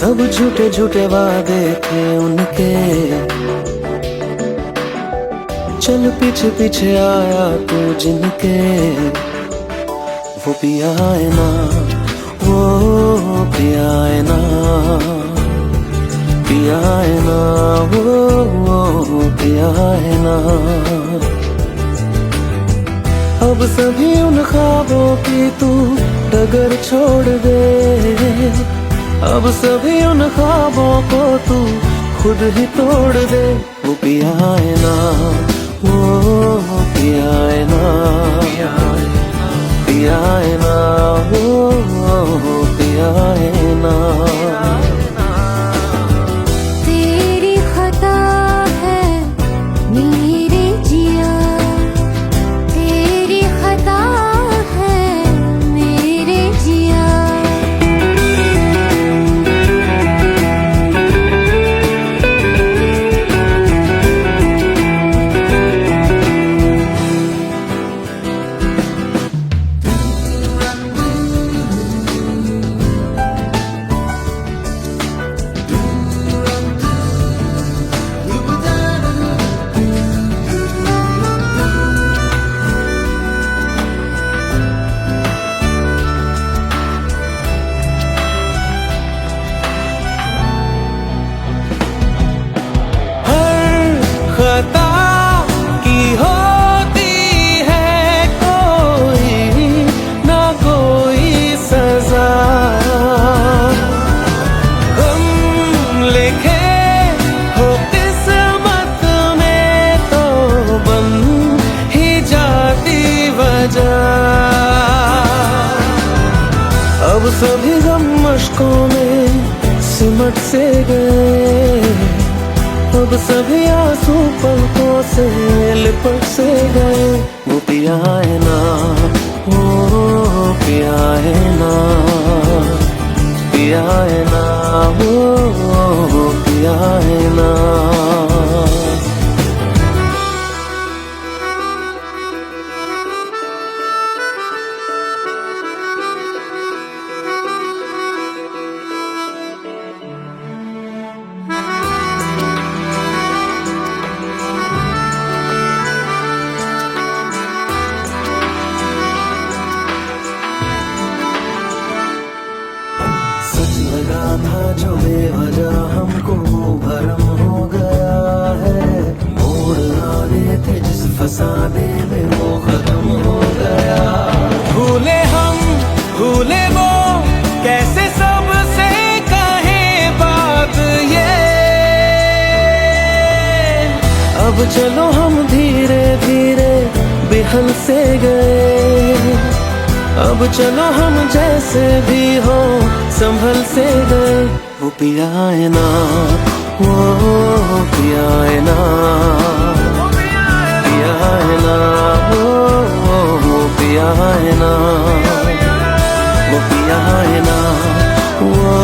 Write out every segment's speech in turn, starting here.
सब झूठे झूठे वादे थे उनके, चल पीछे पीछे आया तू जिनके। वो पिया है ना, वो पिया है ना, पिया है ना, वो पिया है ना। अब सभी उन ख्वाबों की तू डगर छोड़ दे, अब सभी उन ख्वाबों को तू खुद ही तोड़ दे। वो पिया है ना, वो पिया है ना, पिया है ना, वो पिया है ना। तेरी खता है मेरे जिया, तेरी खता है मेरे जिया। खता की होती है कोई ना कोई सजा, हम लिखे हो किस्मत में तो बन ही जाती वजह। अब सभी गम मशकों में सिमट से गए, अब सभी आंसू पलकों से लिपट से गए। वो पिया है ना, वो पिया है ना, पिया है ना, वो पिया है ना। लगा था जो बेवजह हमको वो भरम हो गया है, मोड़ आने थे जिस फसाने में वो खत्म हो गया। भूले हम भूले वो कैसे सबसे कहे बात ये, अब चलो हम धीरे धीरे बिहल से गए, अब चलो हम जैसे भी हो संभल से गए। वो पिया है ना, वो पिया है ना, पिया है ना, वो पिया है ना, वो पिया है ना, वो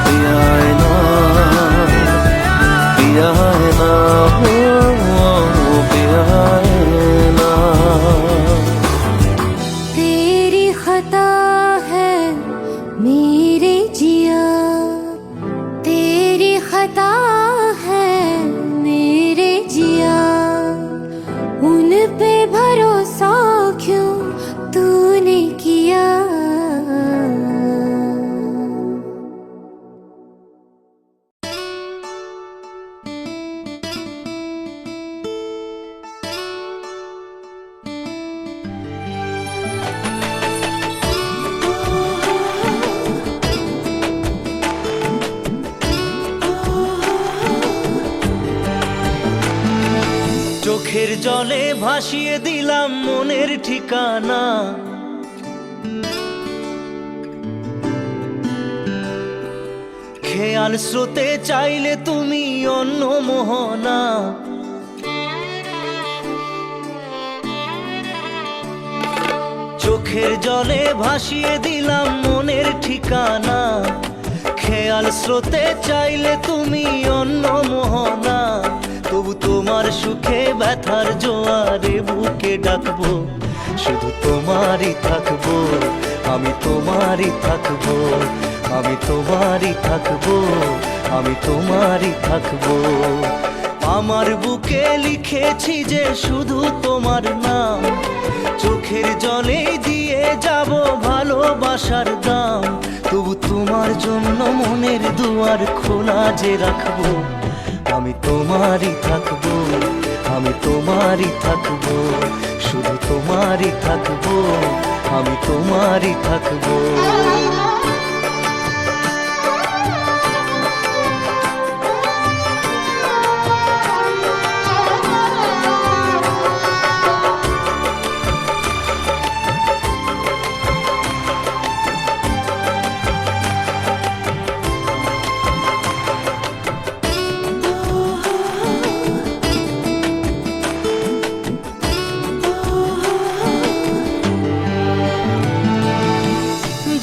पिया है ना, पिया है ना, वो पिया है ना। तेरी खता है मेरे जिया, तेरी खता है मेरे जिया। उन पे भरोसा क्यों तूने किया। চোখের জলে ভাসিয়ে দিলাম মনের ঠিকানা, খেয়াল স্রোতে চাইলে তুমি অন্য মোহনা। চোখের জলে ভাসিয়ে দিলাম মনের ঠিকানা, খেয়াল স্রোতে চাইলে তুমি অন্য মোহনা। তবু তোমার সুখে ব্যথার জোয়ারে বুকে ডাকবো, শুধু তোমারই থাকবো, আমি তোমারই থাকবো, আমি তোমারই থাকবো। আমি তোমারই থাকবো। আমার বুকে লিখেছি যে শুধু তোমার নাম, চোখের জলে দিয়ে যাব ভালোবাসার দাম। তবু তোমার জন্য মনের দুয়ার খোলা যে রাখবো। আমি তোমারই থাকবো, আমি তোমারই থাকবো, শুধু তোমারই থাকবো, আমি তোমারই থাকবো।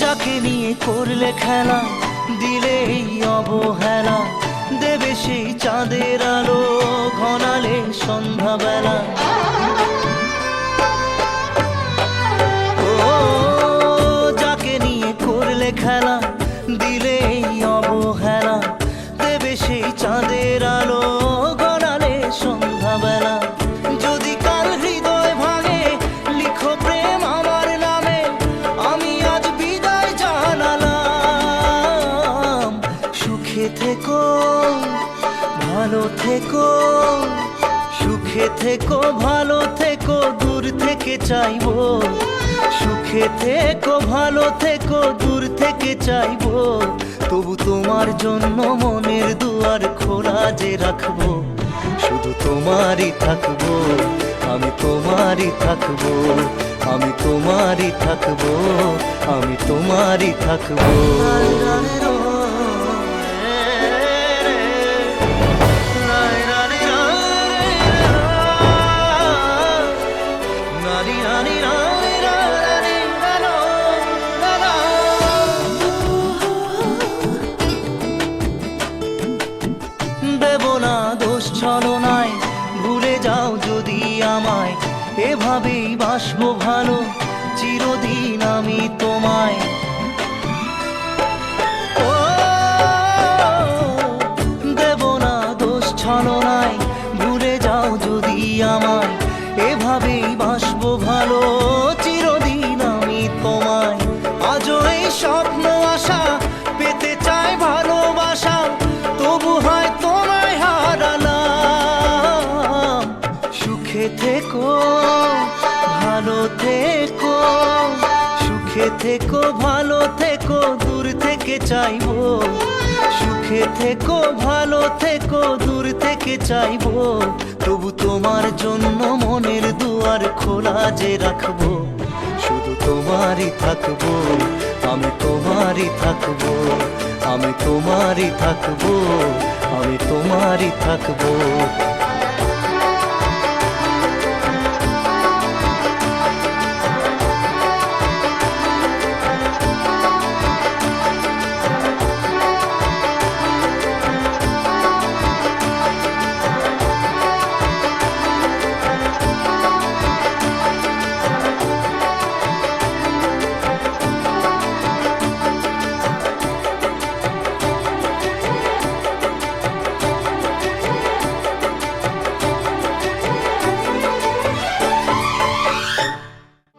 যাকে নিয়ে করলে খেলা, দিলে এই অবহেলা, দেবে সেই চাঁদের আলো ঘনালে সন্ধ্যাবেলা। ও যাকে নিয়ে করলে খেলা, দিলে এই অবহেলা, দেবে সেই চাঁদের আলো ঘনালে সন্ধ্যাবেলা। যদি কাল হৃদয় ভাঙে, লিখো প্রেম আমার নামে, আমি আজ বিদায় জানালাম। সুখে থেকো, ভালো থেকো, সুখে থেকো, ভালো থেকো, দূর থেকে চাইবো। সুখে থেকো, ভালো থেকো, দূর থেকে চাইবো। তবু তোমার জন্য মনের দুয়ার খোলা যে রাখবো। শুধু তোমারই থাকবো, আমি তোমারই থাকবো, আমি তোমারই থাকবো, আমি তোমারই থাকবো। দেব না দোষ ছলনায়, ভুলে যাও যদি আমায়। এভাবেই বাসবো ভালো চিরদিন আমি তোমায়। ও দেব না দোষ ছলনায়, ভুলে যাও যদি আমায়। এভাবেই বাসবো ভালো চিরদিন আমি তোমায়। আজও এই স্বপ্ন আশা পেতে চাই ভালোবাসা, তবু হয় তোমায় হারালাম। সুখে থেকো, ভালো থেকো, সুখে থেকো, ভালো থেকো, দূর থেকে চাইবো। সুখে থেকো, ভালো থেকো, দূর থেকে চাইবো। তবু তোমার জন্য মনের দুয়ার খোলা যে রাখবো। শুধু তোমারই থাকবো, আমি তোমারই থাকবো, আমি তোমারই থাকবো, আমি তোমারই থাকবো।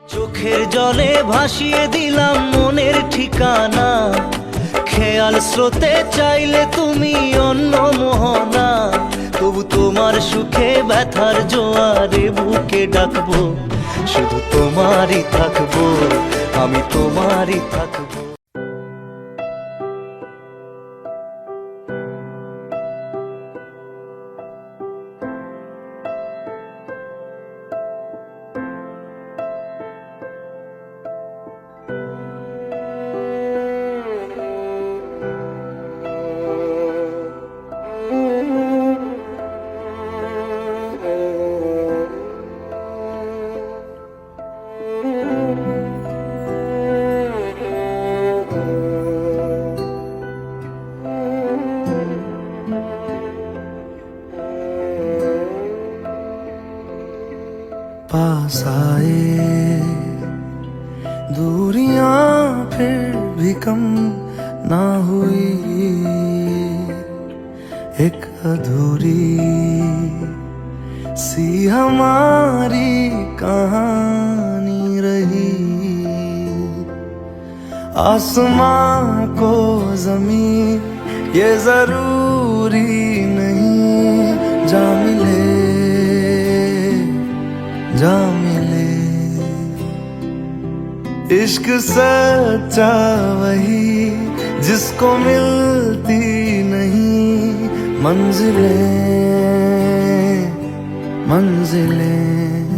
চোখের জলে ভাসিয়ে দিলাম মনের ঠিকানা। খেয়াল স্রোতে চাইলে তুমি অন্য মোহনা। তবু তোমার সুখে ব্যথার জোয়ারে বুকে ডাকবো। শুধু তোমারই থাকবো, আমি তোমারই থাকবো। पास आए दूरियां फिर भी कम ना हुई, एक अधूरी सी हमारी कहानी रही। आसमां को जमीन ये जरूरी नहीं, जा मिले जा मिले। इश्क सच्चा वही जिसको मिलती नहीं मंजिलें मंजिलें।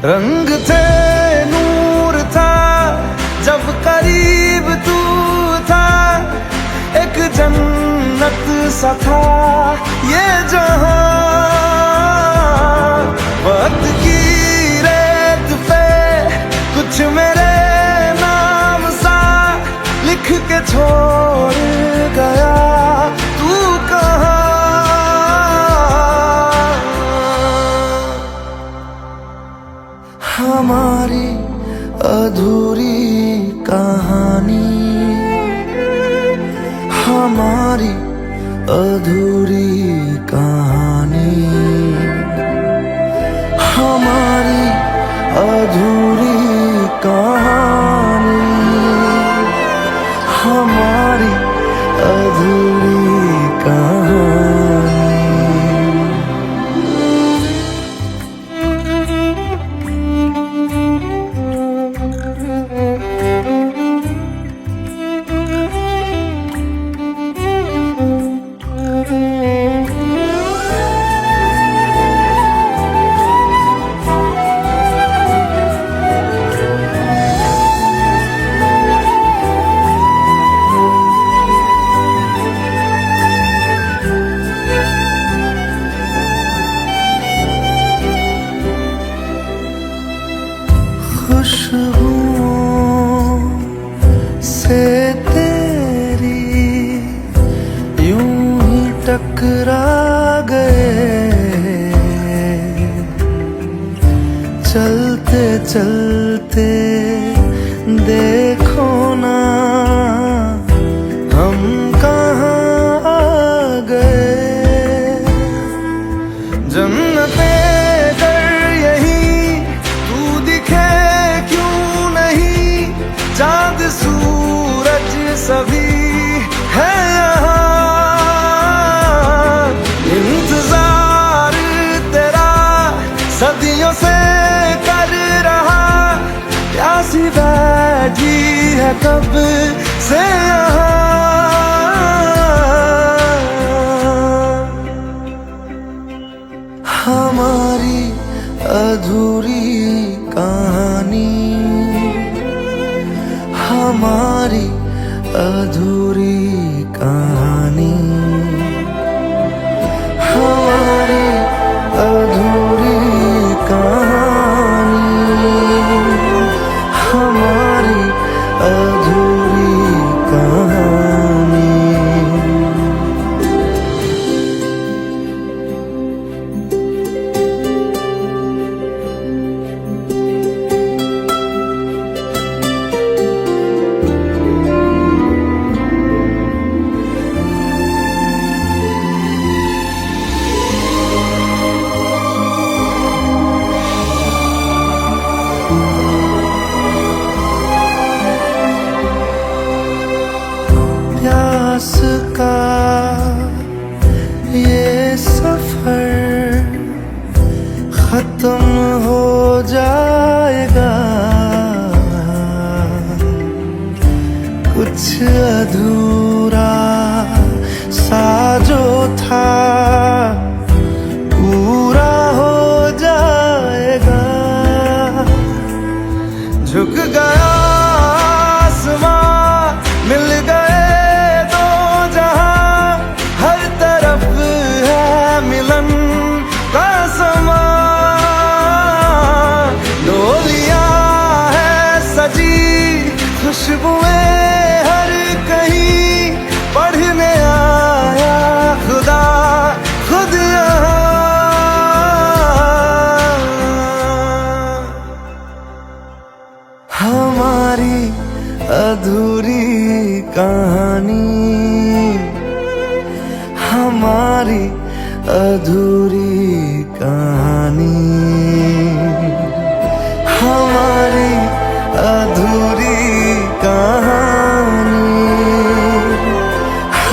रंग थे नूर था जब करीब तू था, एक जन्नत सा था ये जहां। वक्त की रेत पे कुछ मेरे नाम सा लिख के छोड़ गया तू कहाँ। हमारी अधूरी कहानी, हमारी अधूरी कहानी, हमारी अधूरी कहानी, हमारी अधूरी कहानी। खुशबुओं से तेरी यूं ही टकरा गए, चलते चलते देखो ना हम कहाँ आ गए। जन्नतें चांद सूरज सभी है यहाँ, इंतजार तेरा सदियों से कर रहा, प्यासी बैठी है कब से यहाँ। हमारी अधूरी कहानी, हमारी अधूरी कहानी, हमारी अधूरी कहानी, हमारी अधूरी कहानी। प्यास का ये सफर खत्म हो जाएगा, कुछ अधूरा सा जो था पूरा हो जाएगा। झुक गया आसमां मिल गए दो जहां, हर तरफ है मिलन का समा। डोलियां है सजी खुशबुएं हर कहीं,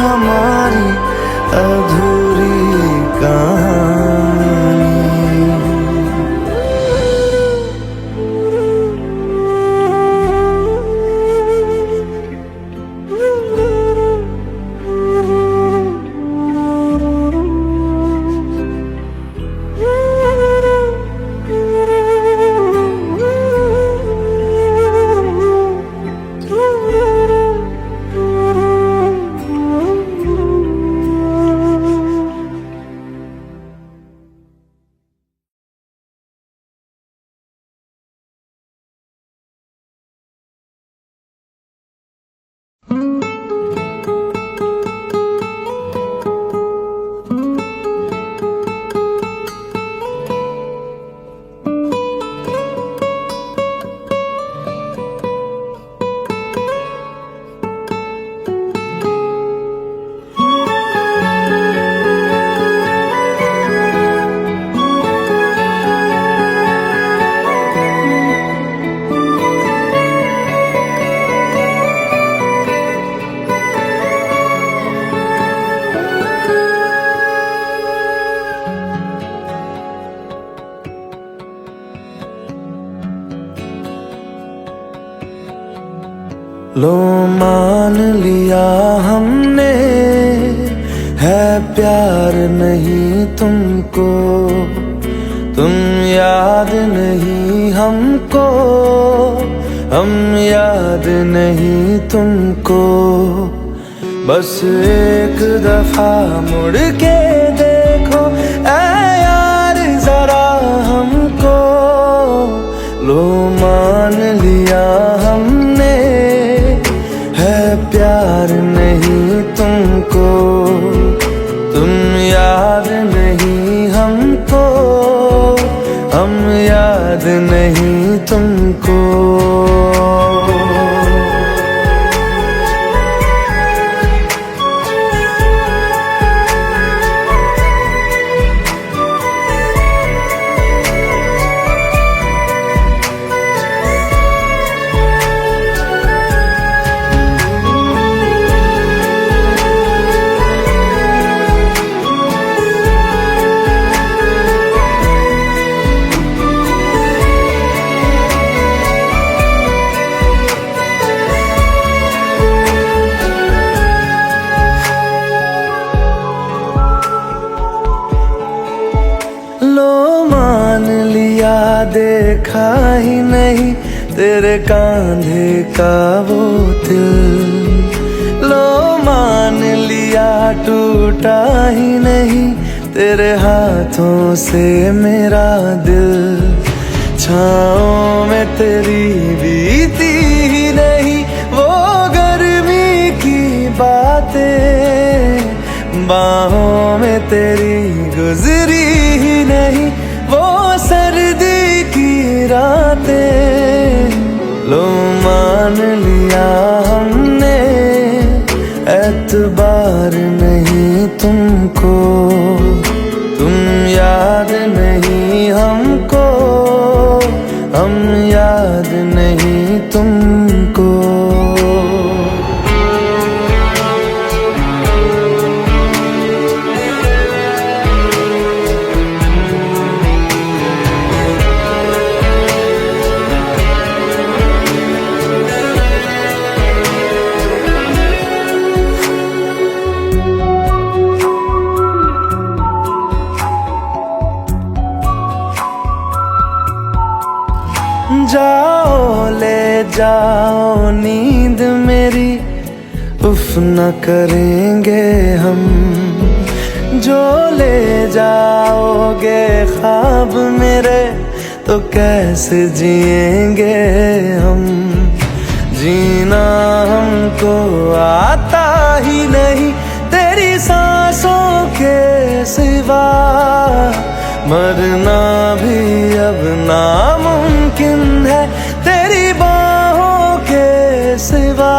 हमारी अधूरी कहानी। लो मान लिया हमने है प्यार नहीं तुमको, तुम याद नहीं हमको, हम याद नहीं तुमको। बस एक दफा मुड़ के देखो ऐ यार जरा हमको। लो मान लिया हमने है प्यार नहीं तुमको, तुम याद नहीं हमको, हम याद नहीं तुमको। देखा ही नहीं तेरे कांधे का वो दिल। लो मान लिया टूटा ही नहीं तेरे हाथों से मेरा दिल। छाँव में तेरी बीती ही नहीं वो गर्मी की बातें, बाहों में तेरी गुजरी ही नहीं वो सर्दी की रातें। लो मान लिया हमने एतबार नहीं तुमको, तुम याद नहीं हमको, हम याद नहीं तुमको। जाओ ले जाओ नींद मेरी, उफ न करेंगे हम। जो ले जाओगे ख्वाब मेरे तो कैसे जिएंगे हम। जीना हमको आता ही नहीं तेरी सांसों के सिवा, मरना भी अब नामुमकिन है तेरी बाहों के सिवा।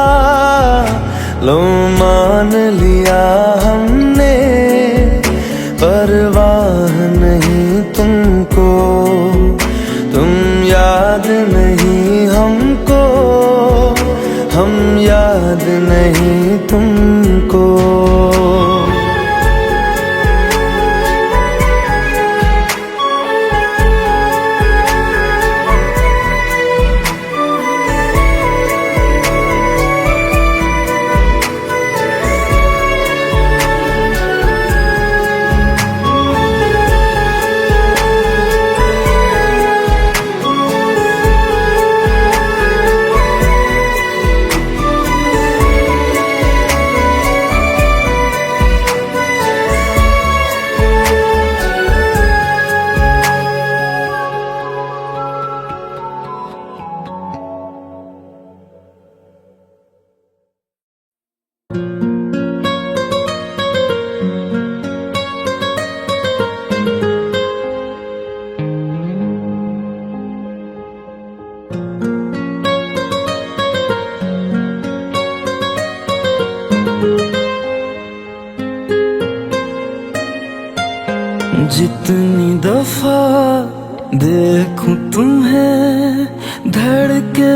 लो मान लिया हमने परवाह नहीं तुमको, तुम याद नहीं हमको, हम याद नहीं तुमको। जितनी दफा देखूं तुम्हें धड़के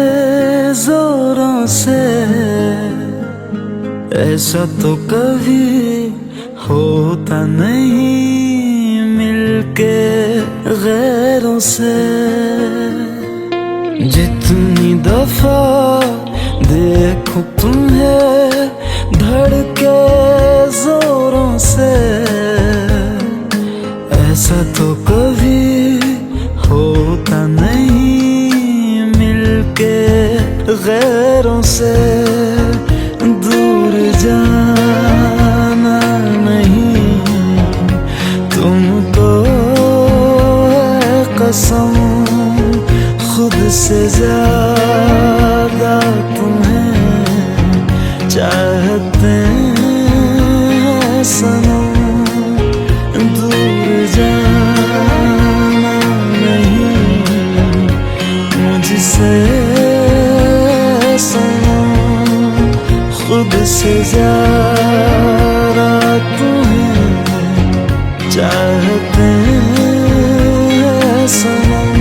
जोरों से, ऐसा तो कभी होता नहीं मिलके गैरों से। जितनी दफा देखूं तुम्हें धड़के जोरों से, ऐसा तो कभी होता नहीं मिलके गैरों से। दूर जाना नहीं तुमको है कसम, खुद से ज्यादा तुम्हें चाहते हैं सनम। दूर जाना नहीं मुझसे सनम, खुद से ज्यादा तुम्हें चाहते हैं सनम।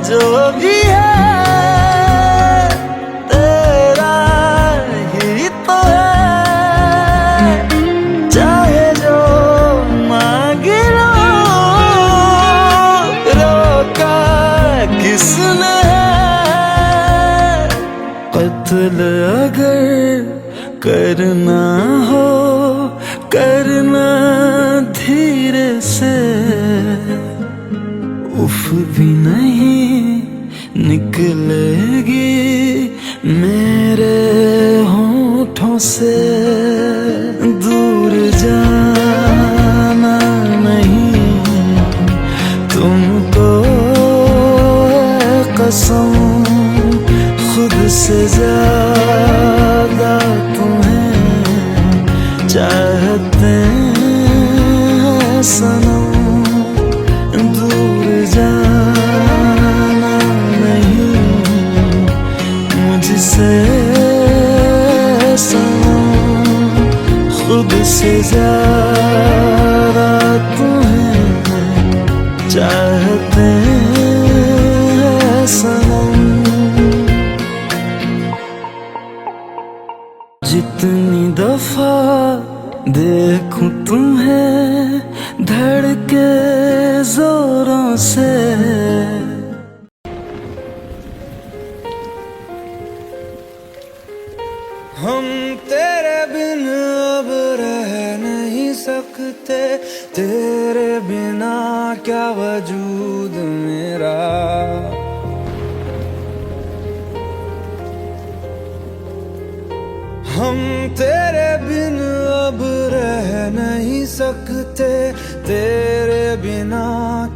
जो भी है तेरा ही तो है, चाहे जो मांग लो, रोका किसने है। कत्ल अगर करना हो करना धीरे से, उफ भी नहीं निकलेगी मेरे होठों से। दूर जाना नहीं तुमको है कसम, खुद से ज्यादा तुम्हें चाहते हैं सनम। दूर जाना नहीं मुझसे सनम, खुद से ज्यादा तुम्हें चाहते हैं सनम। जितनी दफा देखूं तुम्हें धड़के जोरों से, हम तेरे बिन अब रह नहीं सकते, तेरे बिना क्या वजूद मेरा। हम तेरे बिन अब रह नहीं सकते, तेरे बिना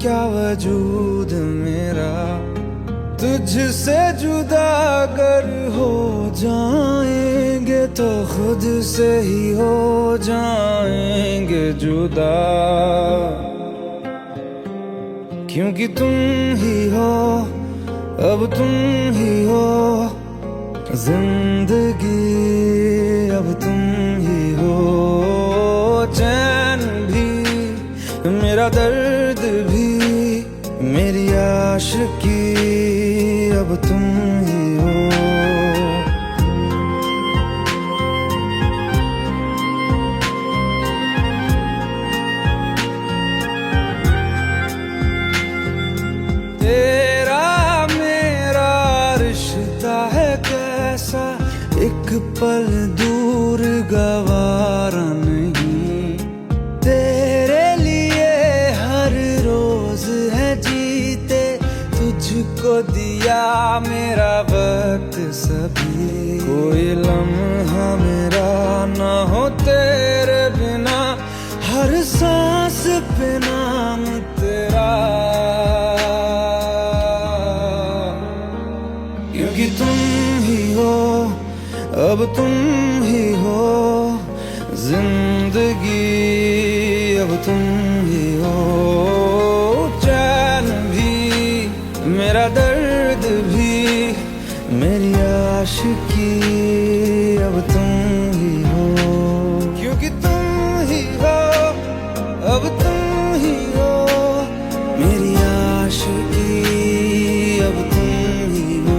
क्या वजूद मेरा। तुझसे जुदा अगर हो जाएंगे तो खुद से ही हो जाएंगे जुदा, क्योंकि तुम ही हो अब तुम ही हो जिंदगी, अब तुम ही हो चैन भी, मेरा दर्द भी, मेरी आशिकी, अब तुम ही हो। तेरा मेरा रिश्ता है कैसा, एक पल दूर गवारा नहीं। तेरे लिए हर रोज है जीते, तुझको दिया मेरा वक्त सभी। कोई लम्हा मेरा ना हो तेरे बिना, हर सांस पे नाम तेरा, क्योंकि तुम ही हो अब तुम ही हो जिंदगी, अब तुम ही हो चैन भी, मेरा दर्द भी, मेरी आशिकी, अब तुम ही हो, क्योंकि तुम ही हो, अब तुम ही हो मेरी आशिकी, अब तुम ही हो।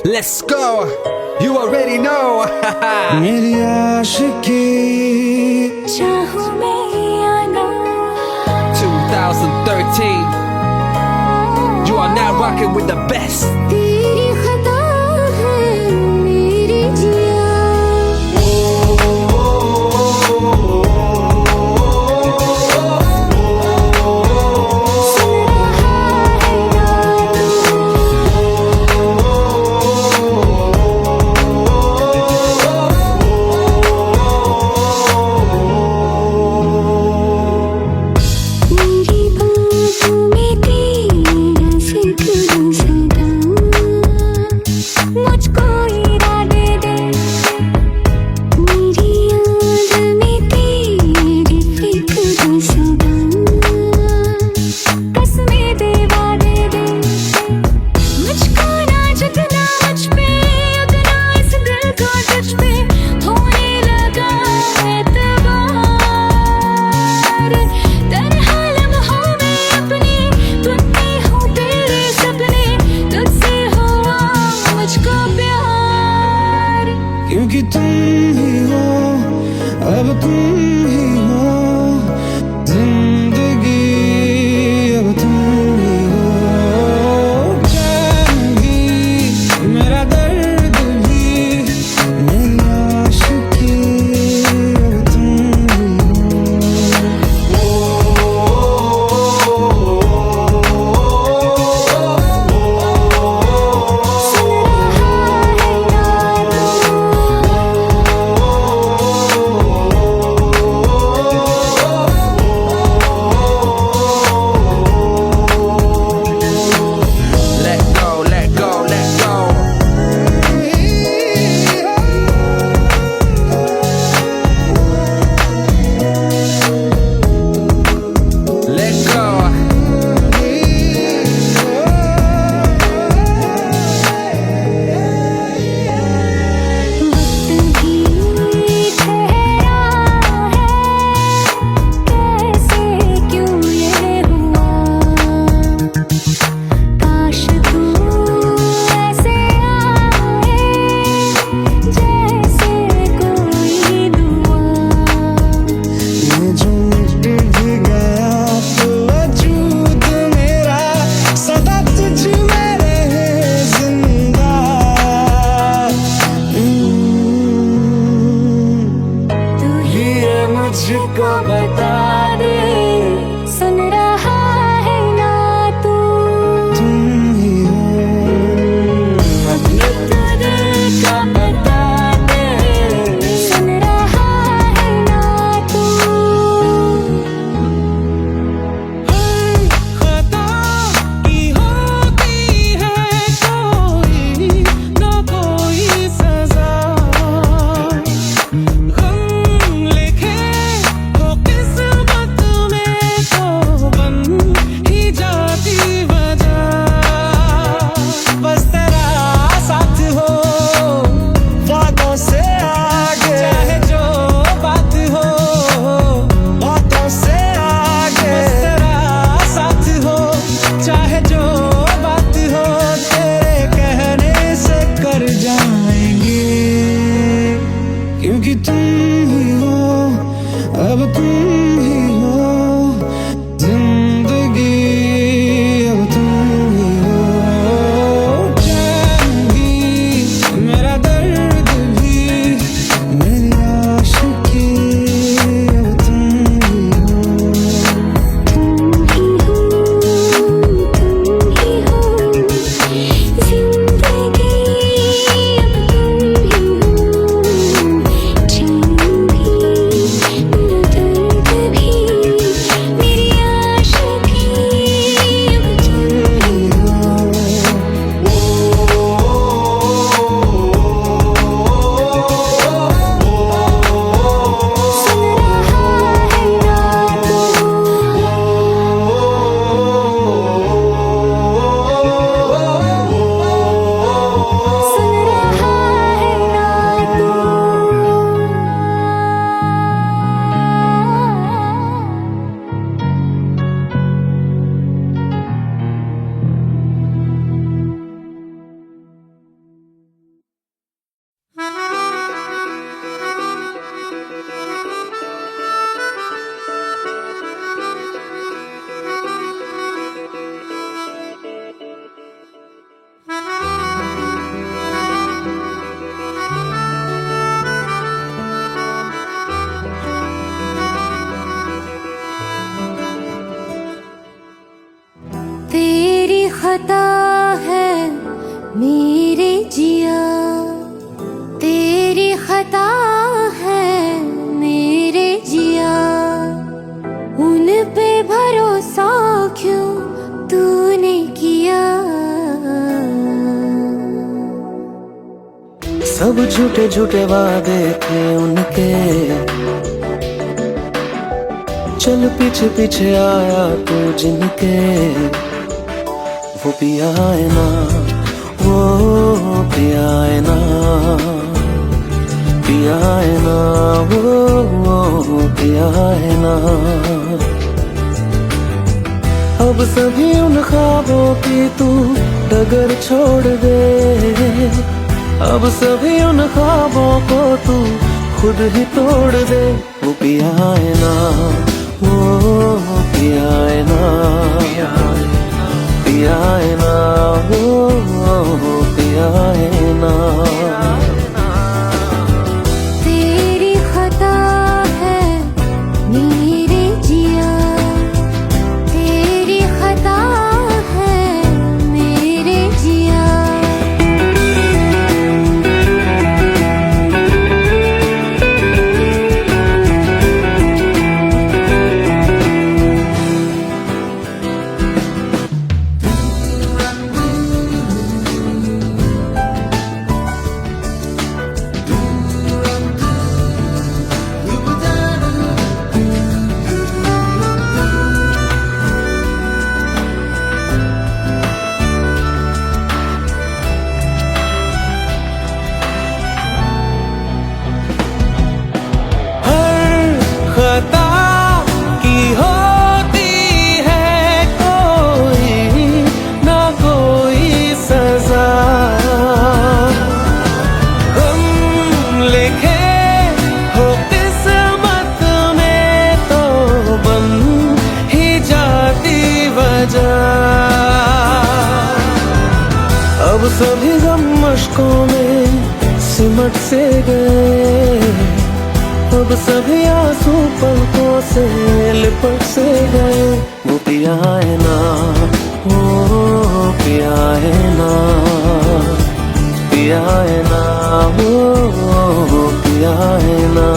Let's go! You already know! मेरी आशिकी चाहूं मैं या ना 2013. You are now rocking with the best. तेरी खता है मेरी जिया। ओ क्योंकि तुम ही हो, अब तुम ही हो जिंदगी, अब तुम ही हो। चैन भी, मेरा दर्द भी, मेरी आशिकी, अब तुम ही हो। Let go, let go, let go. Let go. वक्त ही ठहरा है, कैसे क्यों ये हुआ। काश तू ऐसे आए, जैसे कोई दुआ। ये जो मिट भी गया तो वजूद मेरा सदा तुझ में रहे जिंदा। तू ही ये मुझको बता दे, सुन रहा है ना तू। तुम ही हो, अपने तो दिल का बता दे। सुन रहा है ना तू। खता की होती है कोई न कोई सजा, गम लिखे हो किस्मत में तो बन ही जाती वजह। बस तेरा साथ हो वादों से आगे, चाहे जो बात हो बातों से आगे। बस तेरा साथ हो चाहे जो बात हो, तेरे कहने से कर जाएंगे, क्योंकि तुम ही हो, अब तुम ही हो जिंदगी, अब तुम ही हो। चैन भी, मेरा दर्द भी, मेरी आशिकी, अब तुम ही हो। तुम ही हो, तुम ही हो जिंदगी, अब तुम ही हो। चैन भी, मेरा दर्द भी, मेरी आशिकी, अब तुम ही सुन रहा है ना तू। सुन रहा है ना तू। तेरी खता है मेरे जिया, तेरी खता है मेरे जिया। उन पे भरोसा क्यों तूने किया। सब झूठे झूठे वादे थे उनके, चल पीछे पीछे आया तू जिनके। वो पिया है ना, वो पिया है ना, पिया है ना, वो पिया है ना। अब सभी उन ख्वाबों की तू डगर छोड़ दे, अब सभी उन ख्वाबों को तू खुद ही तोड़ दे। वो पिया है ना, वो पिया है ना, पिया है ना, वो पिया है ना। तेरी खता है मेरे जिया, तेरी खता है मेरे जिया। खता की होती है कोई ना कोई सजा। हम लिखे हो किस्मत में तो बन ही जाती वजह। अब सभी गम मुश्कों में सिमट से गए, अब सभी आंसू पलकों से लिपट से गए। वो पिया है ना, वो पिया है ना, पिया है ना, वो पिया है ना।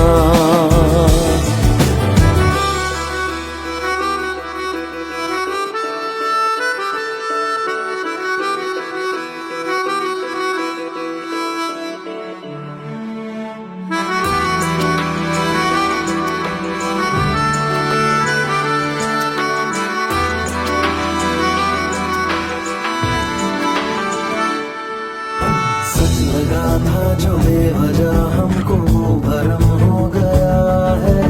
सच लगा था जो बेवजह हमको वो भरम हो गया है।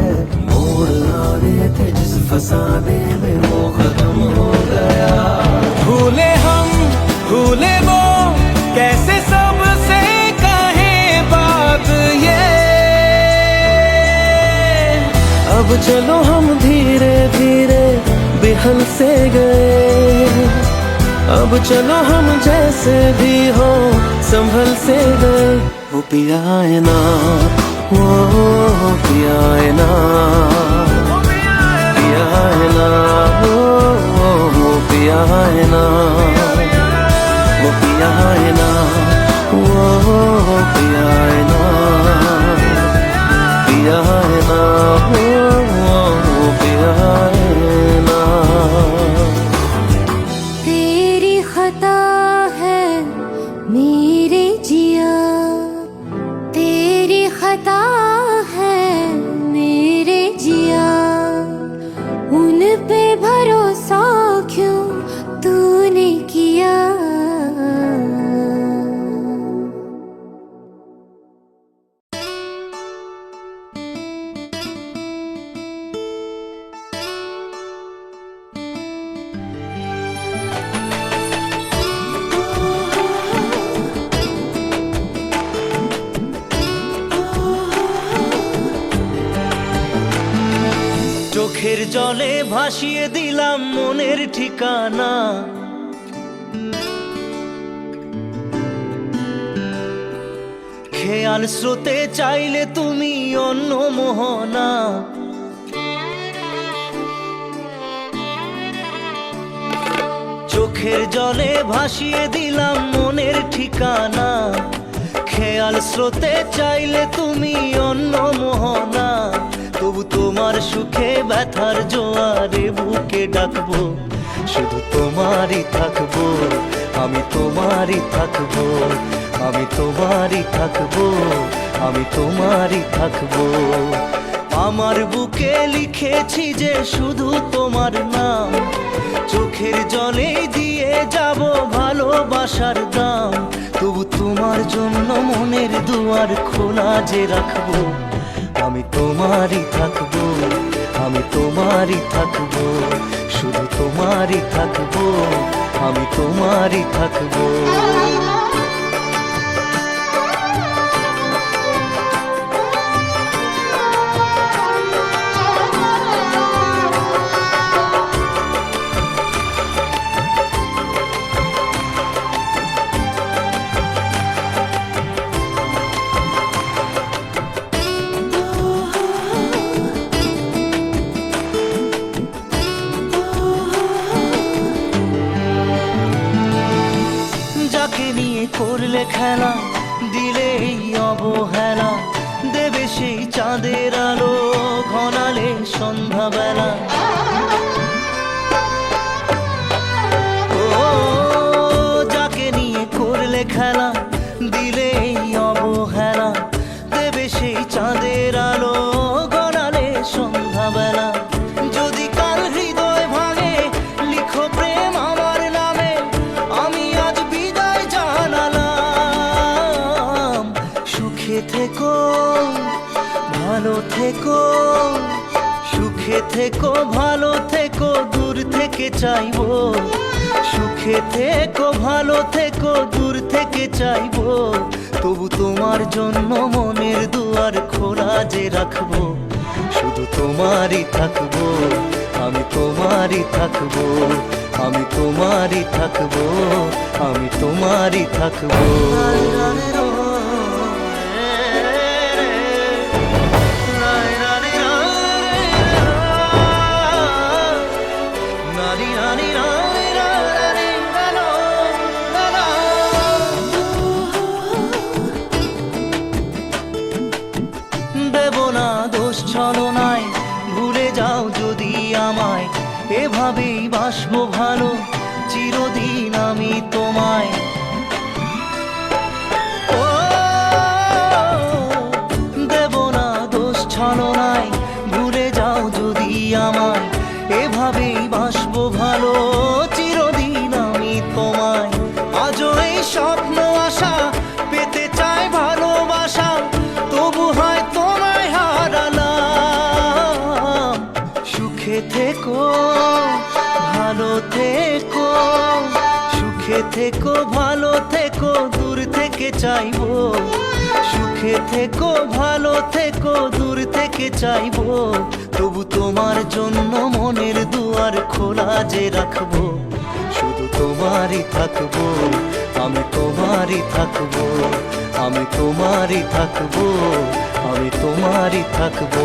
मोड़ आने थे जिस फसाने में वो खत्म हो गया। भूले हम भूले वो कैसे सबसे कहे बात ये। अब चलो हम धीरे धीरे बिहल से गए। अब चलो हम जैसे भी हो संभल से गए। वो पिया है ना, वो पिया है ना, पिया है ना, वो पिया है ना, वो पिया है ना, वो पिया है ना, पिया है ना, वो पिया है ना। तेरी खता है मेरे जिया, तेरी खता है मेरे जिया। उन पे भरोसा क्यों तूने किया। চোখের জলে ভাসিয়ে দিলাম মনের ঠিকানা। খেয়াল স্রোতে চাইলে তুমি অন্য মোহনা। চোখের জলে ভাসিয়ে দিলাম মনের ঠিকানা। খেয়াল স্রোতে চাইলে তুমি অন্য মোহনা। তবু তোমার সুখে ব্যথার জোয়ারে বুকে ডাকবো। শুধু তোমারই থাকবো, আমি তোমারই থাকবো, আমি তোমারই থাকবো, আমি তোমারই থাকবো। আমার বুকে লিখেছি যে শুধু তোমার নাম। চোখের জলে দিয়ে যাব ভালোবাসার দাম। তবু তোমার জন্য মনের দুয়ার খোলা যে রাখবো। আমি তোমারই থাকবো, আমি তোমারই থাকবো, শুধু তোমারই থাকবো, আমি তোমারই থাকবো। খেলা দিলে এই অবহেলা, দেবে সেই চাঁদের আলো ঘনালে সন্ধ্যাবেলা। ও যাকে নিয়ে করলে খেলা দিলে এই অবহেলা, দেবে সেই চাঁদের আলো গড়ালে সন্ধ্যাবেলা। যদি কাল হৃদয় ভাঙে লিখো প্রেম আমার নামে, আমি আজ বিদায় জানালাম। সুখে থেকো ভালো থেকো, সুখে থেকো ভালো থেকো, দূর থেকে চাইবো। সুখে থেকো ভালো থেকো, দূর থেকে চাইবো। তবু তোমার জন্য মনের দুয়ার খোলা যে রাখবো, শুধু তোমারই থাকবো, আমি তোমারই থাকবো, আমি তোমারই থাকবো, আমি তোমারই থাকবো। দেব না দোষ ছলনায়, ভুলে যাও যদি আমায়, এভাবেই বাসবো ভালো চিরদিন আমি তোমায়। ও দেব না দোষ ছলনায়, ভুলে যাও যদি আমায়, এভাবেই বাসবো ভালো চিরদিন আমি তোমায়। আজও এই স্বপ্ন আশা পেতে চাই ভালোবাসা, তবু হয় তোমায় হারালাম। সুখে থেকো ভালো থেকো, সুখে থেকো ভালো থেকো, দূর থেকে চাইবো। সুখে থেকো ভালো থেকো, দূর থেকে চাইবো। তবু তোমার জন্য মনের দুয়ার খোলা যে রাখবো, শুধু তোমারই থাকবো, আমি তোমারই থাকবো, আমি তোমারই থাকবো, আমি তোমারই থাকবো।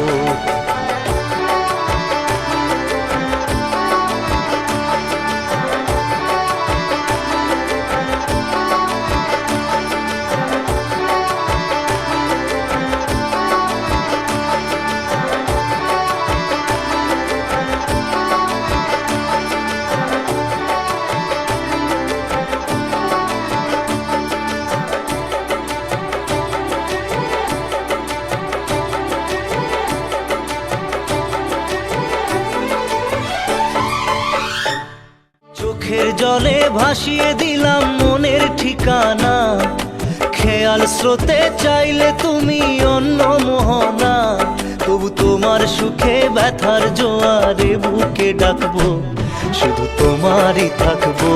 চোখের জলে ভাসিয়ে দিলাম মনের ঠিকানা, খেয়াল স্রোতে চাইলে তুমি অন্য মোহনা। তবু তোমার সুখে ব্যথার জোয়ারে বুকে ডাকবো, শুধু তোমারই থাকবো,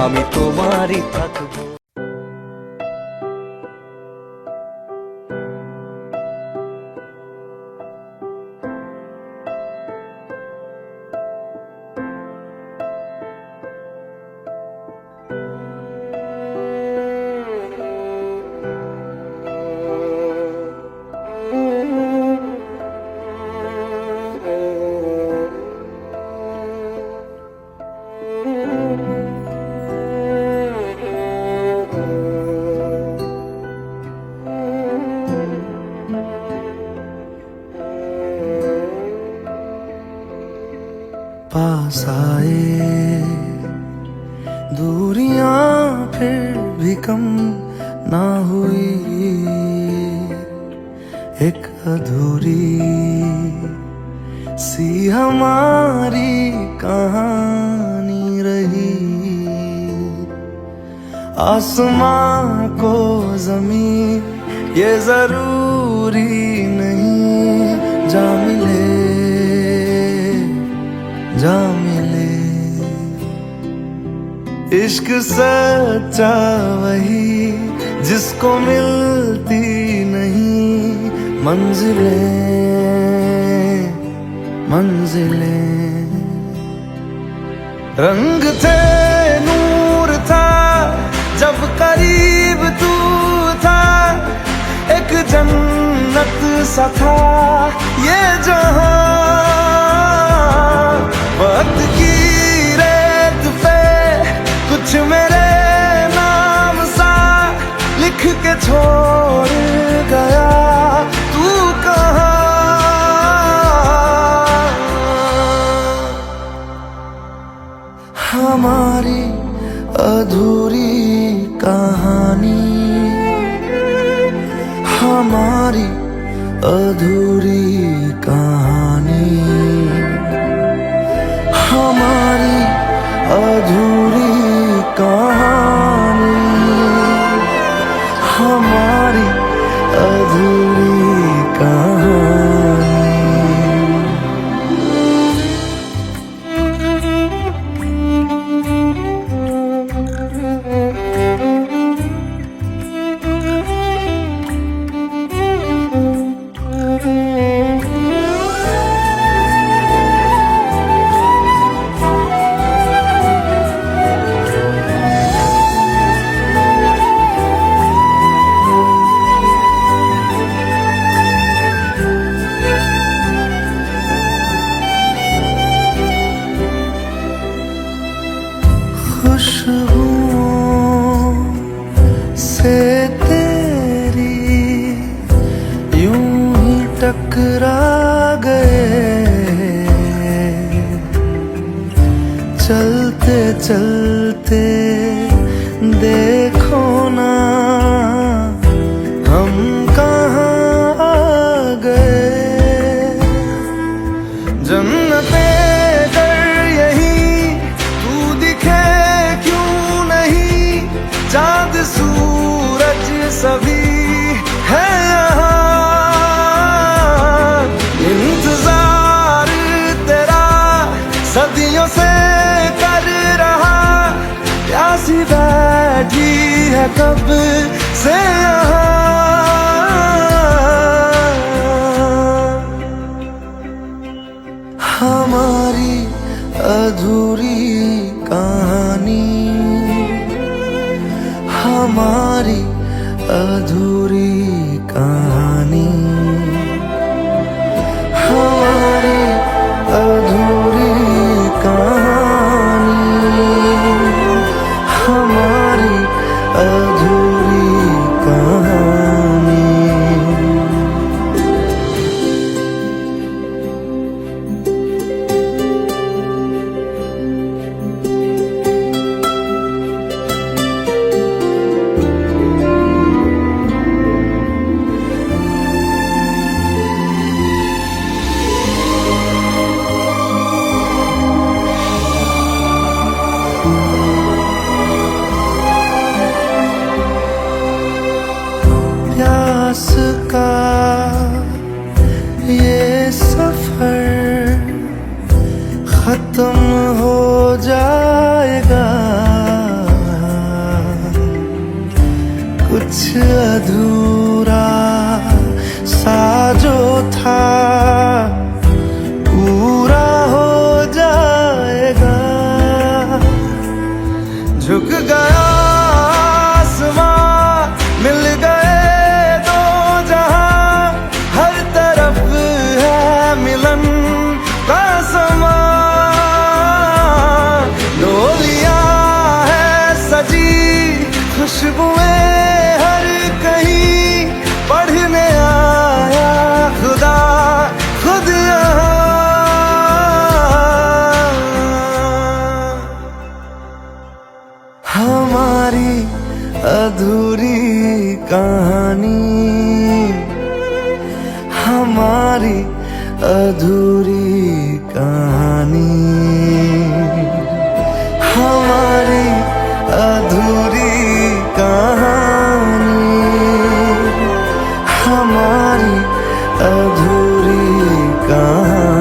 আমি তোমারই থাকবো। पास आए दूरियां फिर भी कम ना हुई, एक अधूरी सी हमारी कहानी रही। आसमां को जमीन ये जरूरी नहीं, जा मिले जा मिले। इश्क सच्चा वही जिसको मिलती नहीं मंजिलें मंजिलें। रंग थे नूर था जब करीब तू था, एक जन्नत सा था ये जहां। वक्त की रेत पे कुछ मेरे नाम सा लिख छोड़ गया तू कहाँ। हमारी अधूरी कहानी, हमारी अधूरी कहानी, हमारी अधूरी कहानी, हमारी अधूरी कहानी। खुशबुओं से तेरी यूं ही टकरा गए, चलते चलते देखो ना हम कहाँ आ गए। जन्नते कर यही तू दिखे चाँद सूरज सभी है यहाँ। इंतजार तेरा सदियों से कर रहा, प्यासी बैठी है कब से यहाँ। हमारी अधूरी कहानी, हमारी अधूरी कहानी, हमारी अधूरी कहानी, हमारी अधूरी कहानी। प्यास का ये सफर खत्म हो जाएगा, कुछ अधूरा सा जो था पूरा हो जाएगा। झुक गया आसमां, मिल गए दो जहां, हर तरफ है मिलन का समा। डोलियां है सजी, खुशबुएं हर कहीं, पढ़ने आया खुदा खुद यहाँ। हमारी अधूरी कहानी, हमारी अधूरी कहानी, हमारी अधूरी कहानी, हमारी अधूरी कहानी।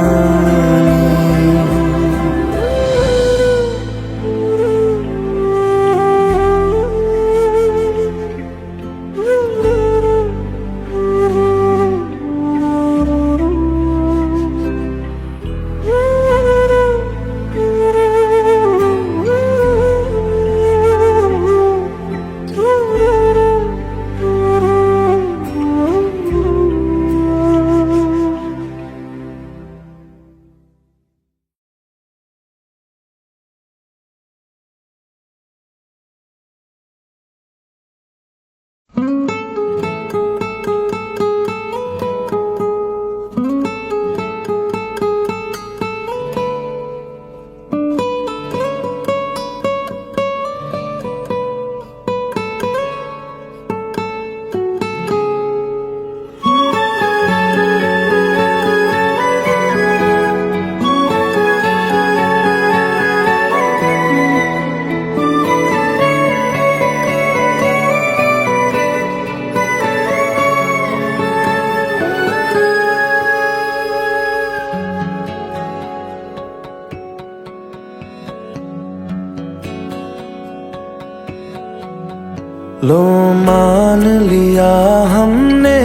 लो मान लिया हमने,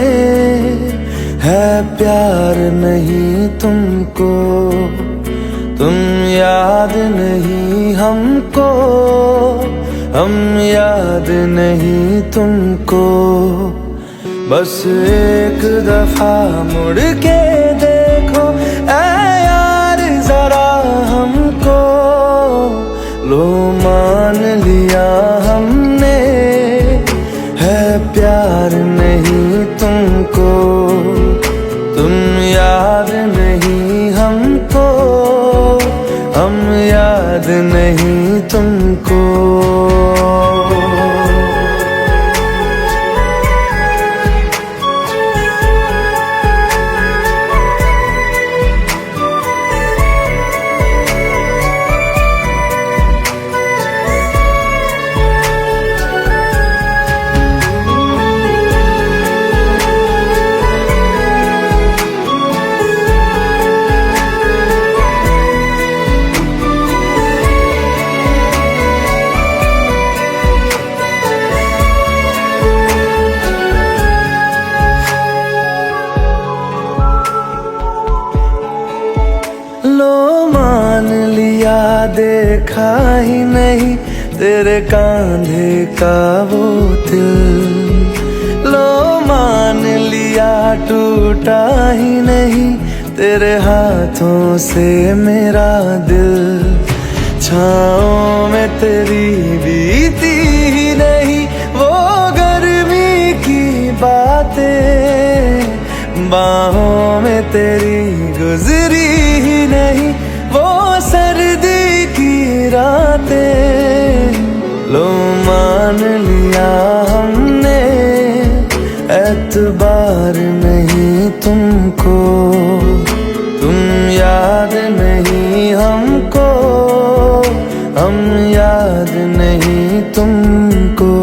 है प्यार नहीं तुमको, तुम याद नहीं हमको, हम याद नहीं तुमको। बस एक दफा मुड़ के देखो ऐ यार जरा हमको, लो मान लिया हमने, है प्यार नहीं तुमको, तुम याद नहीं हमको, हम याद नहीं तुमको। देखा ही नहीं तेरे कांधे का वो दिल, लो मान लिया टूटा ही नहीं तेरे हाथों से मेरा दिल। छाँव में तेरी बीती ही नहीं वो गर्मी की बातें, बाहों में तेरी गुजरी ही नहीं वो सर्दी की रातें। लो मान लिया हमने, एतबार नहीं तुमको, तुम याद नहीं हमको, हम याद नहीं तुमको।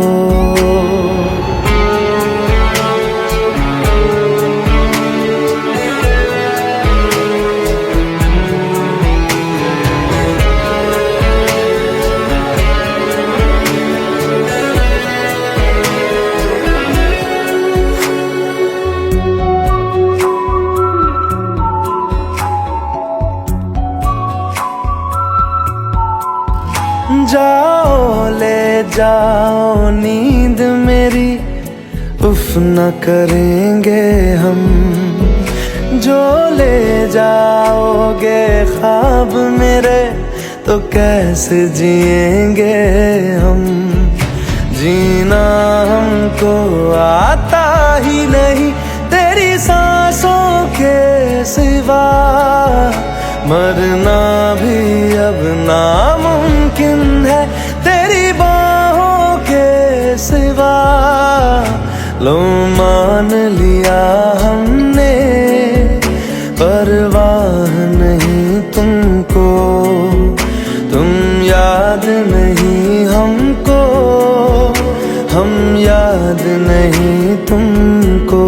जाओ ले जाओ नींद मेरी, उफ न करेंगे हम, जो ले जाओगे ख्वाब मेरे तो कैसे जिएंगे हम। जीना हमको आता ही नहीं तेरी सांसों के सिवा, मरना भी अब नामुमकिन है तेरी बाहों के सिवा। लो मान लिया हमने, परवाह नहीं तुमको, तुम याद नहीं हमको, हम याद नहीं तुमको।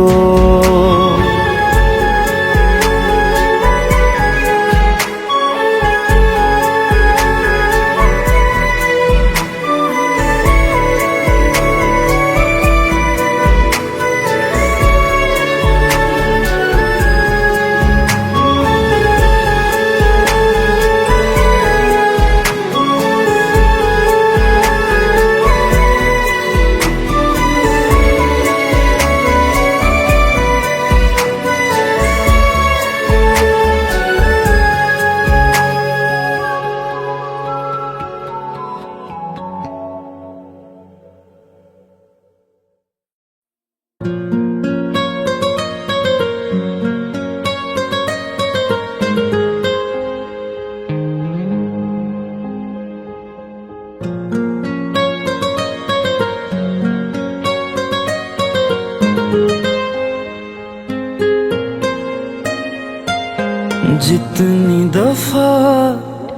जितनी दफा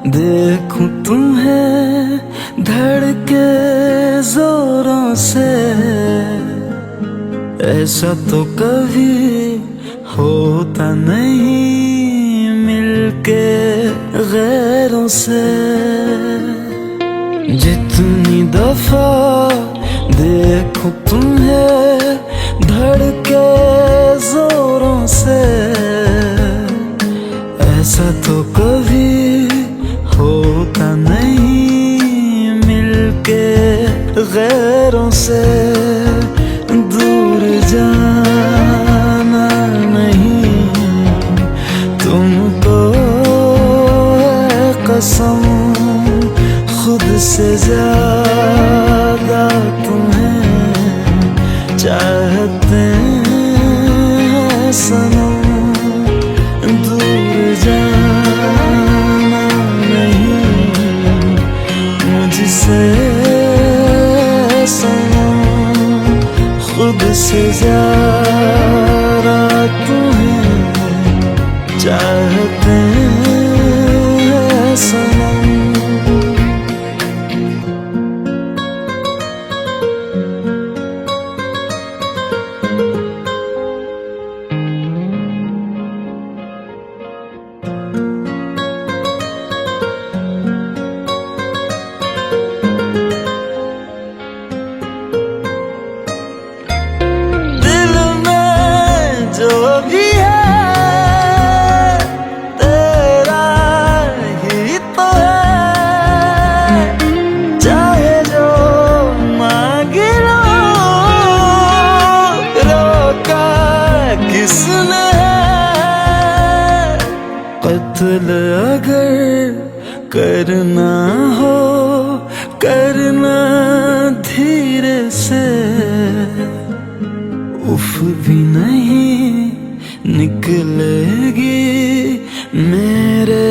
देखूं तुम्हें धड़के जोरों से, ऐसा तो कभी होता नहीं मिलके गैरों से। जितनी दफा देखूं तुम्हें धड़के जोरों से, ऐसा तो कभी होता नहीं मिलके गैरों से। दूर जाना नहीं तुमको है कसम, खुद से ज्यादा तुम्हें चाहते हैं सनम। दूर जाना नहीं मुझसे सनम, खुद से ज्यादा तुम्हें चाहते हैं सनम। दिल में जो भी है तेरा ही तो है, चाहे जो मांग लो, रोका किसने है। कत्ल अगर करना हो करना धीरे से, उफ भी नहीं निकलेगी मेरे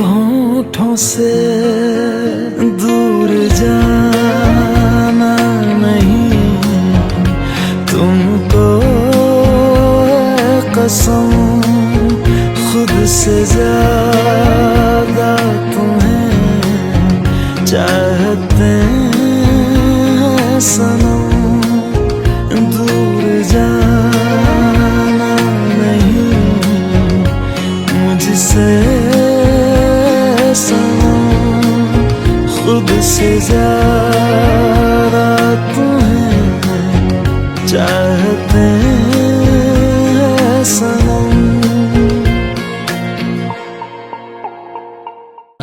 होठों से। दूर जाना नहीं तुमको है कसम, खुद से ज्यादा तुम्हें चाहते हैं सनम। दूर जाना नहीं मुझसे सनम, खुद से ज्यादा तुम्हें चाहते हैं सनम।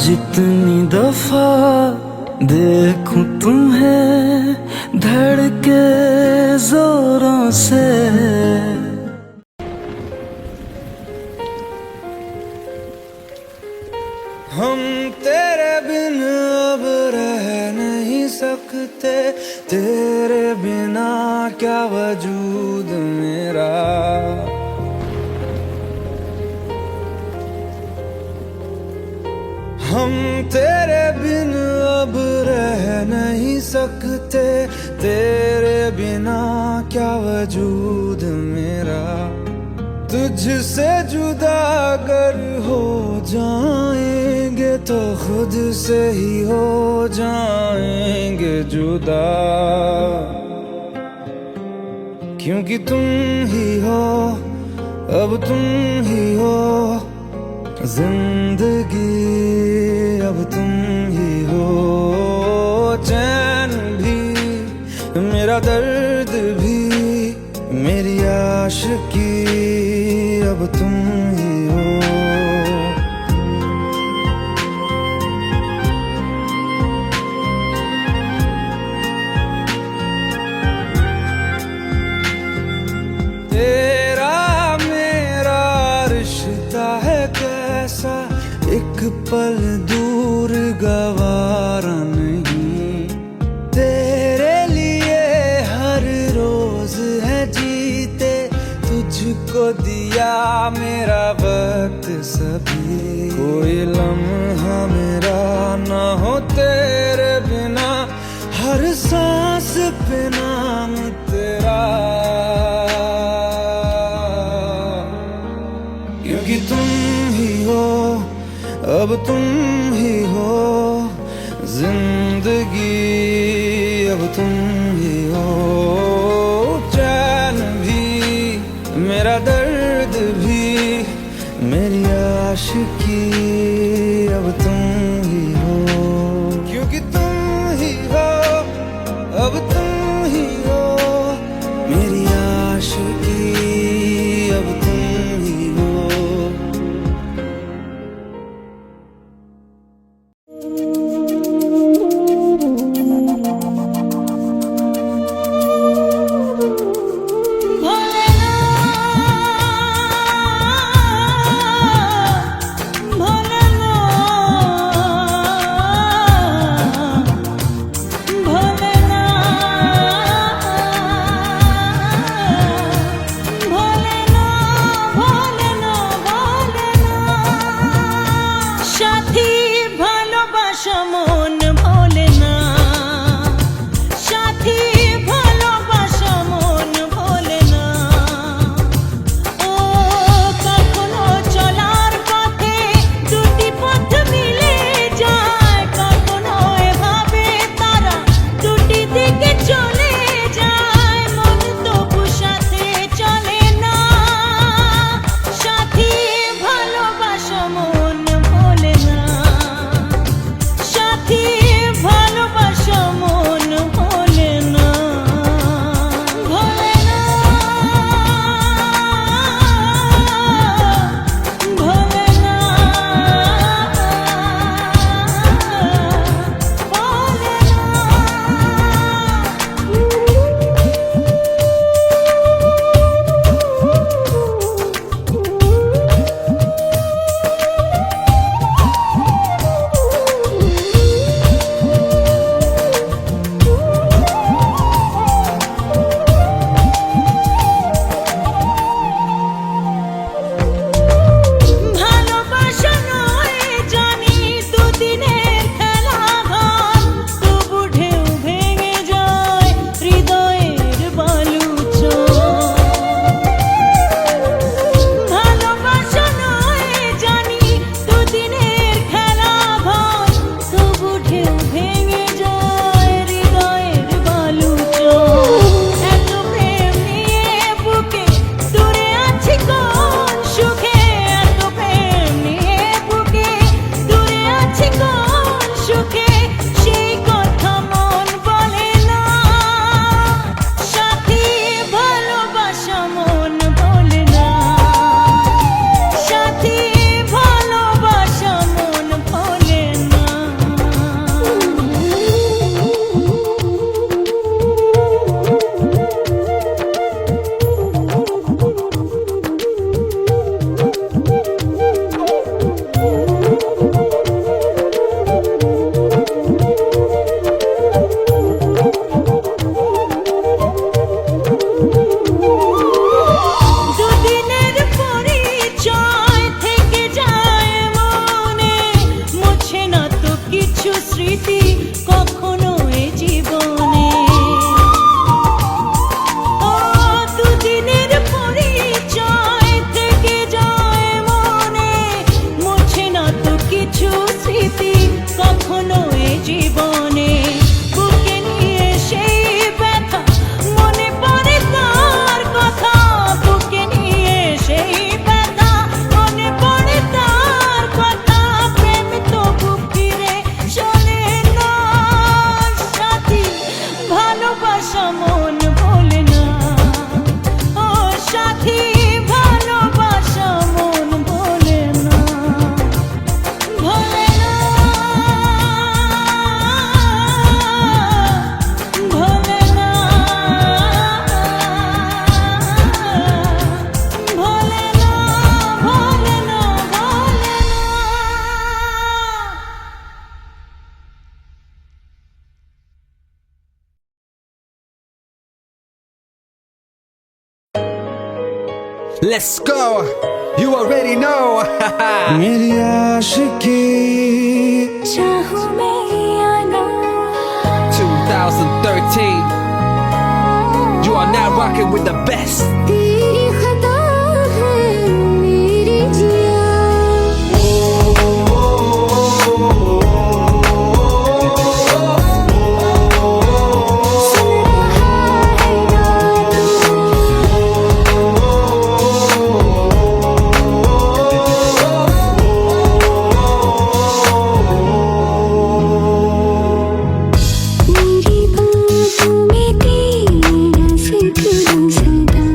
जितनी दफा देखूं तुम्हें धड़के जोरों से, हम तेरे बिन अब रह नहीं सकते, तेरे बिना क्या वजूद मेरा। हम तेरे बिन अब रह नहीं सकते, तेरे बिना क्या वजूद मेरा। तुझसे जुदा अगर हो जाएंगे तो खुद से ही हो जाएंगे जुदा, क्योंकि तुम ही हो अब तुम ही हो जिंदगी, अब तुम ही हो चैन भी, मेरा दर्द भी, मेरी आशिकी, अब तुम ही हो। तेरा मेरा रिश्ता है कैसा, एक पल दूर गवारा नहीं। तेरे लिए हर रोज है जीते, तुझको दिया मेरा वक्त सभी। कोई लम्हा मेरा ना हो तेरे बिना, हर सांस पे नाम तेरा, क्योंकि तुम ही हो अब तुम ही हो जिंदगी, अब तुम ही हो चैन भी, मेरा दर्द भी, मेरी आशिकी, अब तुम ही हो, क्योंकि तुम ही हो अब तुम ही সাথী ভালোবাসা মন ভোলে না ভোলে না ভোলে না ভোলে না ভোলে না ভোলে না Let's go. You already know. मेरी आशिकी चाहूं मैं या ना 2013. You are now rocking with the best. तेरी खता है मेरी जिया सुन रहा है ना मेरी बातों में तेरा जिक्र सदा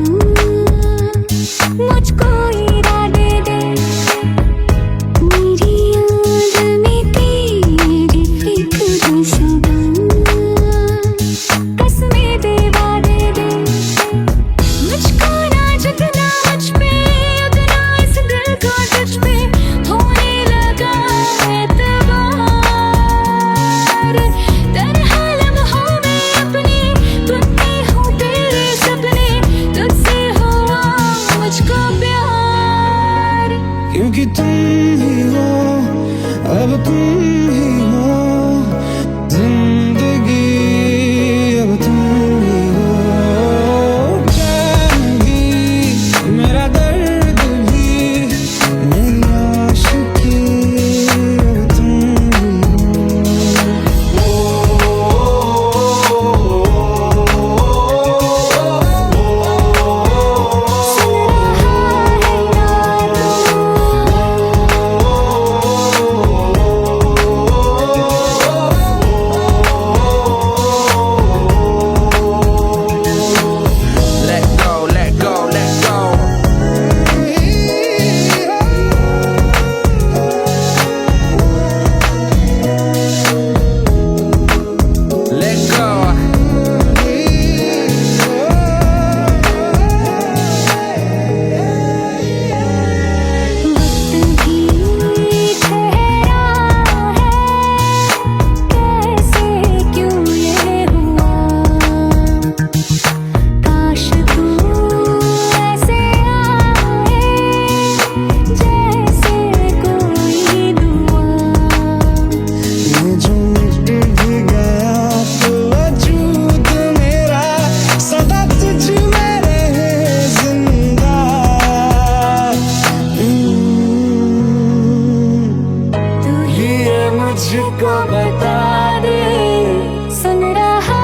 मुझको इरादे दे मेरी याद में तेरी फिक्र सदा कसमें दे वादे दे मुझको ना झुकना मुझ पे उगना इस दिल को तुझ पे होने लगा एतबार तरह लम्हों में अपने बुनती हूँ तेरे सपने तुझसे हुआ मुझको प्यार क्योंकि तुम ही हो अब तुम ही हो जिंदगी अब तुम ही हो चैन भी मेरा दर्द भी मेरी आशिकी अब तुम ही सुन रहा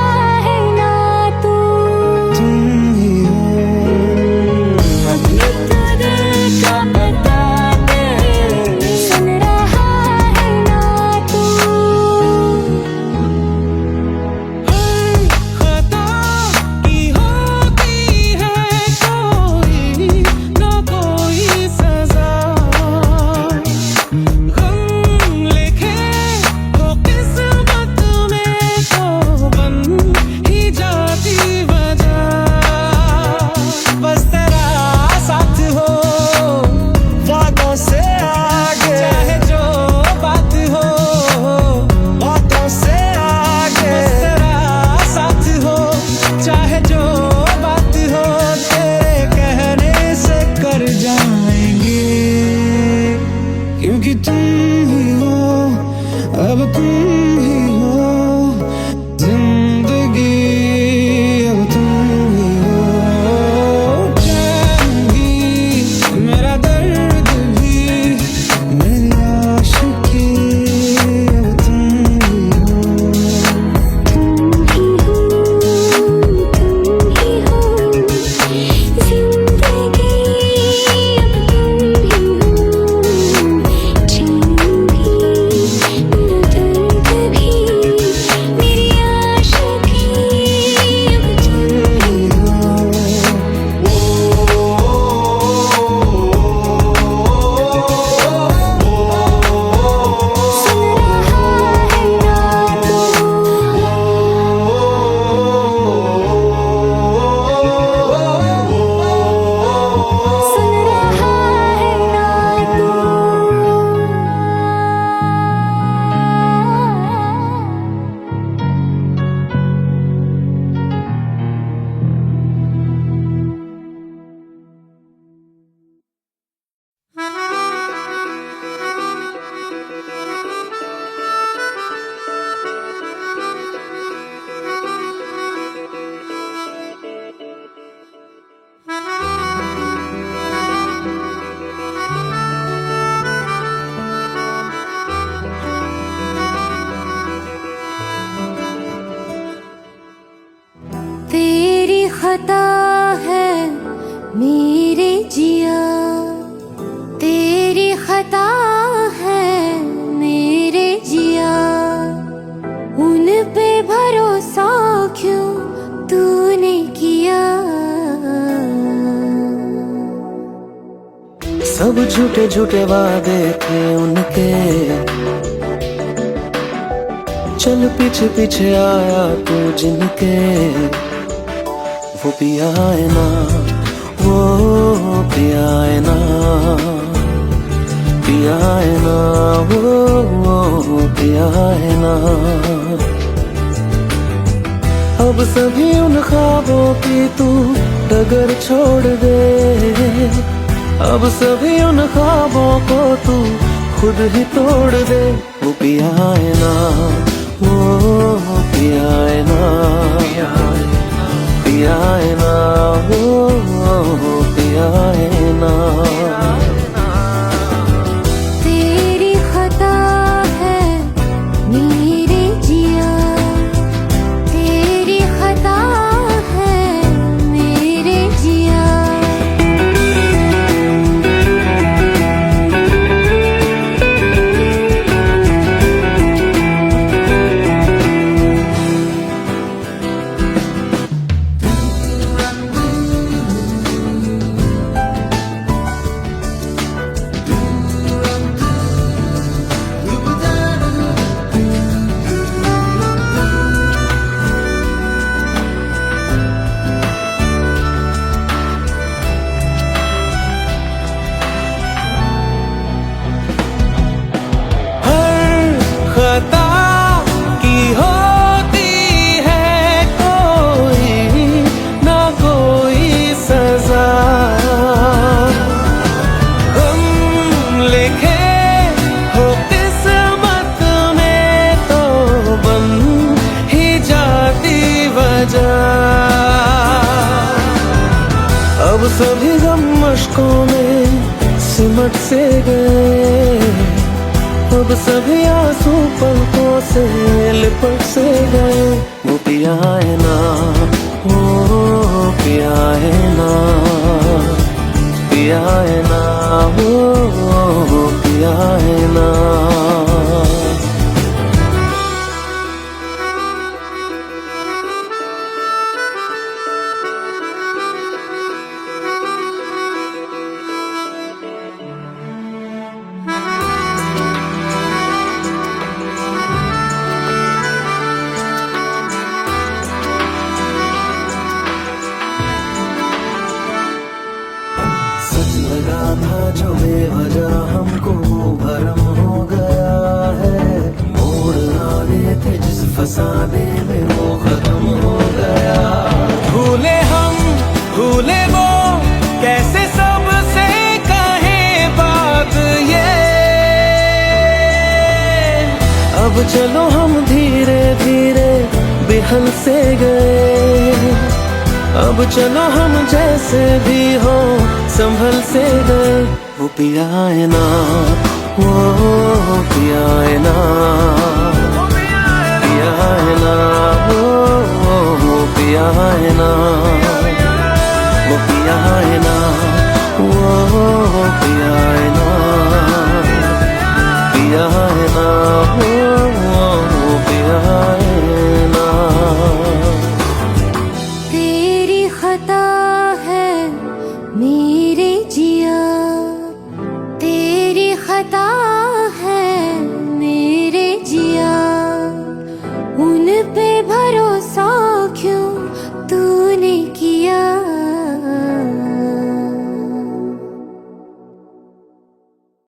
मेरे जिया तेरी खता है मेरे जिया उन पे भरोसा क्यों तूने किया सब झूठे झूठे वादे थे उनके चल पीछे पीछे आया तू जिनके वो पिया है ना वो पिया है ना पिया है ना वो पिया है ना अब सभी उन ख्वाबों की तू डगर छोड़ दे अब सभी उन ख्वाबों को तू खुद ही तोड़ दे वो पिया है ना वो पिया है ना पिया है ना वो पिया है ना तेरी खता है मेरे जिया तेरी खता है मेरे जिया खता की होती है कोई ना कोई सजा हम लिखे हो किस्मत में तो बन ही जाती वजह अब सभी गम मशकों में सिमट से गए अब सभी आंसू पलकों से लिपट से गए वो पिया है ना वो पिया है ना पिया है ना वो पिया है ना सच लगा था जो बेवजह हमको वो भरम हो गया है मोड़ आने थे जिस फसाने में वो खत्म हो गया भूले हम भूले वो कैसे सबसे कहे बात ये अब चलो हम धीरे धीरे बिहल से गए अब चलो हम जैसे भी हो संभल से गए वो पिया है ना वो पिया है ना पिया है ना वो पिया है ना वो पिया है ना वो पिया है ना पिया है ना वो पिया है ना तेरी खता है मेरे जिया तेरी खता है मेरे जिया उन पे भरोसा क्यों तू